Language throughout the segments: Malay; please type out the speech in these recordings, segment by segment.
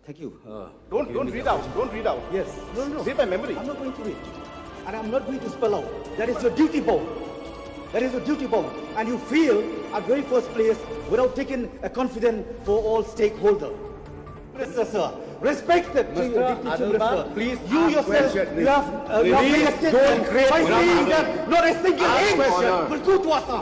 Thank you. Don't read out. Don't read out. Yes. No. Read by memory. I'm not going to read. And I'm not going to spell out. That is your duty bound. That is your duty bound. And you feel at very first place without taking a confidence for all stakeholders. Mr. Sir, respect the Minister. Please you yourself, you have elected by saying that not a single aim will go to Assam.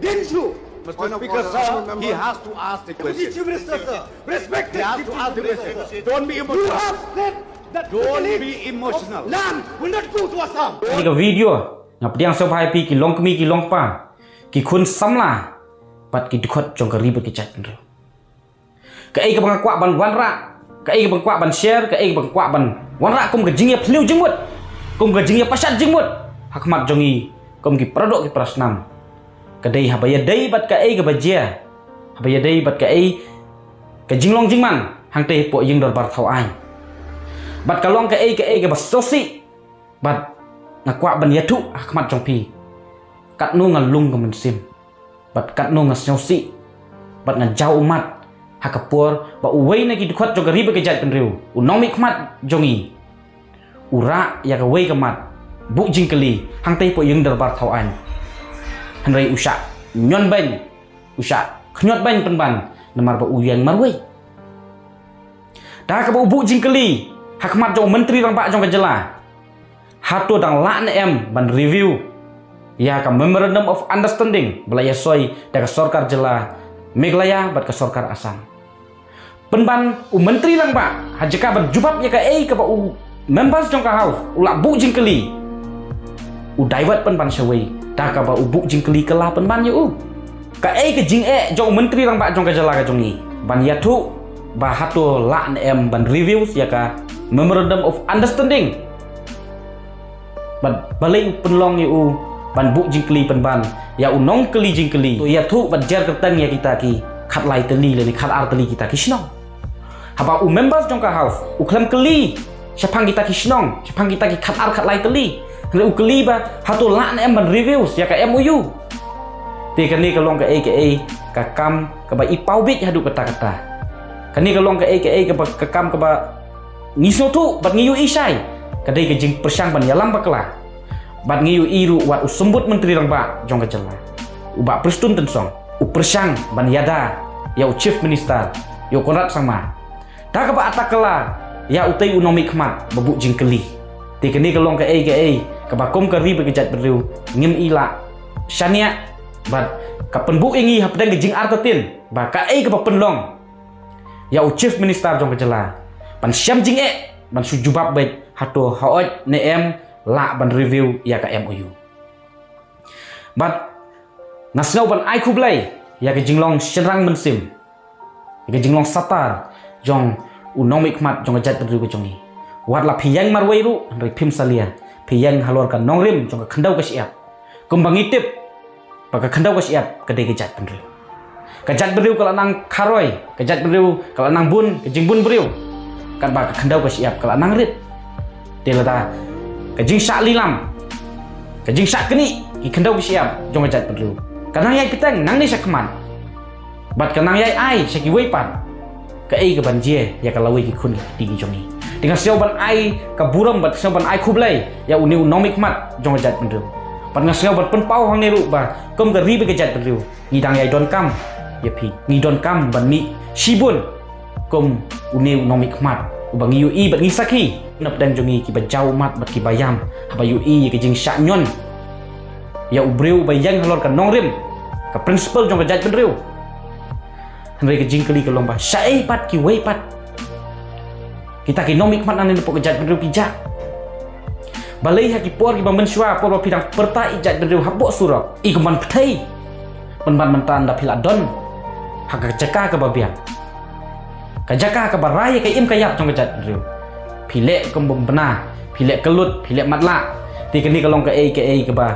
Didn't you? Mr. Speaker, sir, he has to ask the question. Chief Minister, sir, respect He has to ask the question. Don't be You emotional. have said that Don't be emotional. land will not go to Assam. Ini ke video ngap diang sobai pi ki long kmi ki long pa ki khun samla pat ki dikhot jong ka ribet ki chat nre ka ai ka bang kwa ban wan ra ka ai ka bang kwa ban share ka ai ka bang kwa ban wan ra kum ka jing ya phliu jing mut kum ka jing ya pasat jing mut hakhmat jongi kum ki Paradoh ki Snam ka dei habaya dei bat ka ai ka bajia habaya dei bat ka ai ka jing long jing man hang te po jing dor bar thau ai bat ka long ka ai ka ba sosi bat ngakwa ban yatu hakhmat jong pi Katno ngalung ka mensim bat Katno ngasnyosi bat ngajau umat hakapur ba uwei na ki dikhot jong ribe ke jaitbynriew u Nongmihkhmat jongi ura ya ka wei ka mat bu jingkeli hang tei po yung darbar thau an hanrei usha nyon ben usha khnyot ben penban namar ba uyang marwei da ka bu jingkeli hakhmat jong menteri rang ba jong ka jela hatu dang la em ban review ya ka memorandum of understanding belaya soi da ka sarkar jela Meghalaya bat ka sarkar Assam penban u menteri lang ba hajaka ban jubab ya ka ka ba u members jong ka house u la bu jingkeli u divert penban shawei da ka ba u bu jingkeli kala penban ya u ka ka jing jong menteri lang ba jong ka jela ka jongi ban yatu ba hatu la em ban reviews ya ka memorandum of understanding ban balai penlong yu ban bu jingkeli penban ya unong keli jingkeli to ya thu ban jar kertang ya kita ki khat lai teli le khat ar teli kita ki snong haba u members jong ka house u klam keli syapang kita ki snong syapang kita ki khat ar khat lai teli le u keli ba hatu la em ban reviews ya ka MOU te kani ka long ka ka kam ka ba ipau bit hadu kata-kata kani ka long ka ka kam ka ba ngiso tu bat ngiu isai kadai ke jing persang ban yalam bakla bat ngiu iru wat usembut menteri rang ba jong ka jela u Bah Prestone tensong u persang ban iada ya u chief minister U Conrad Sangma da ka ba atakala ya u tei u Nongmihkhmat babu jingkeli te keni kalong ka ka ba kom ka ri be jaitbynriew ngim ila shania bat ka penbu ingi hapdang ke jing artatin ba ka ka ba penlong ya u chief minister jong ka jela ban syam jing ban sujubab baik hatu haot ne em la ban review ya ka MOU bat ngasnau ban ai khublai ya ka jinglong shenrang mensim ya ka jinglong satar jong u Nongmihkhmat jong ka jaitbynriew ka jongi wat la phiyang marwei ru ri phim salia phiyang halor ka nongrim jong ka khandau ka siap kumbangi tip ba ka khandau ka siap ka dei ka jaitbynriew kala nang kharoi ka jaitbynriew kala nang bun ka jingbun breu kan ba ka khandau ka siap kala nang rit telata ka jing syak lilam ka jing syak keni ki khandau ki siap jong ka jaitbynriew kanang yai pitang nang ni hakhmat bat kanang yai ai saki wei pat ka ka banjie ya ka lawei ki khun ki jongi dengan sio ban ai ka buram bat sio ban ai khublai ya uni u Nongmihkhmat jong ka jaitbynriew pat ngasio ban penpau hang ne ru ba kom ka ri be ka jaitbynriew ngidang yai don kam ya pi ngidon kam ban mi shibun kom uni u Nongmihkhmat ubang UI bat ngisaki nap dan jongi ki bajau mat bat ki bayam haba UI ki jing syak nyon ya ubreu bayang halor ka nongrim ka principal jong ka jaitbynriew hanrei ki jing keli ka lomba syai pat ki wei pat kita ki Nongmihkhmat nan nepok ka jaitbynriew ki jak balai ha ki por ki bamben shwa por pidang perta i jaitbynriew habok surok i kuman pthei penban mentan da phila don ha ka jaka ka babiang kajaka ka baraya ka im kayap jong ka jaitbynriew philek kom bena philek kelut philek matla ti keni kalong ka ka ba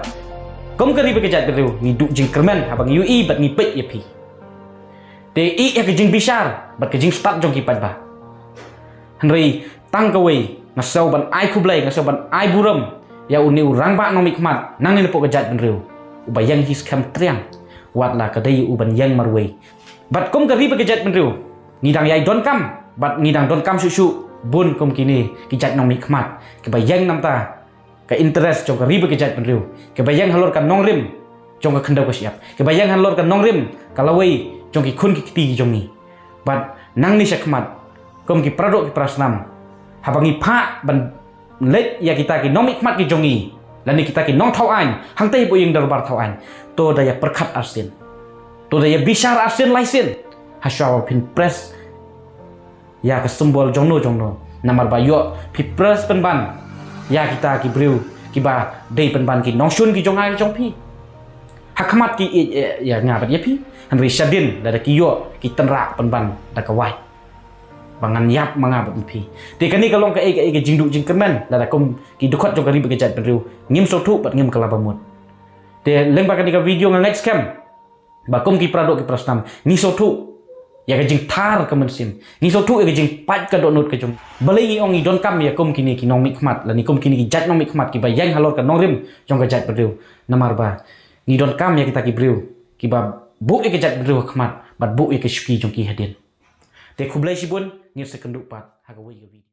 kom ka ri be ka jaitbynriew ni du jing kermen abang UI bat ni pet ya pi te ya ka jing bishar bat ka jing start jong ki pat ba hanrei tang ka wei ngasau ban ai khublai ngasau ban ai buram ya uni urang ba Nongmihkhmat nang ni nepok ka jaitbynriew ubayang his kam triang wat la ka dei u ban yang marwei bat kom ka ri be ka jaitbynriew ngidang yai don kam bat ngidang don kam su bun kom kini ki jat Nongmihkhmat ke bayang nam ta ke interest jong ke riba ke jaitbynriew ke bayang halor kan nongrim jong ke khendau ke siap ke bayang halor kan nongrim kalawai jong ki khun ki kti jong ni bat nang ni hakhmat kom ki Paradoh ki Snam habangi pha ban let ya kita ki Nongmihkhmat ki jongi lani kita ki nong thau an hang tei bo yeng darbar thau an to daya perkhat arsin to daya bishar arsin laisin hasyaw pin press ya ke simbol jongno namar bayo pi press penban ya kita ki brew ki ba dei penban ki nongshun ki jongai jong pi hakhmat ki ya ngabat ya pi han risadin da ki yo ki tenra penban da ka wai bangan yap mangabat pi te kani kalong ka ke jingdu jing kemen da kom ki dukhot jong kari be jaitbynriew ngim so thu bat ngim kala bamut te leng ba kani ka video nga next scam ba kom ki Paradoh ki Snam ni so thu ya ke jing thar ka mensin ni so thu ke jing pat ka donut ke jong balai ong i don kam ya kom kini ki Nongmihkhmat lani kom kini ki jat Nongmihkhmat ki ba yang halor ka nongrim jong ka jaitbynriew namar ba ni don kam ya kita ki brew ki ba bu ke jaitbynriew khmat bat bu ke shki jong ki hadin te khublai sibun ngir sekenduk pat hagawai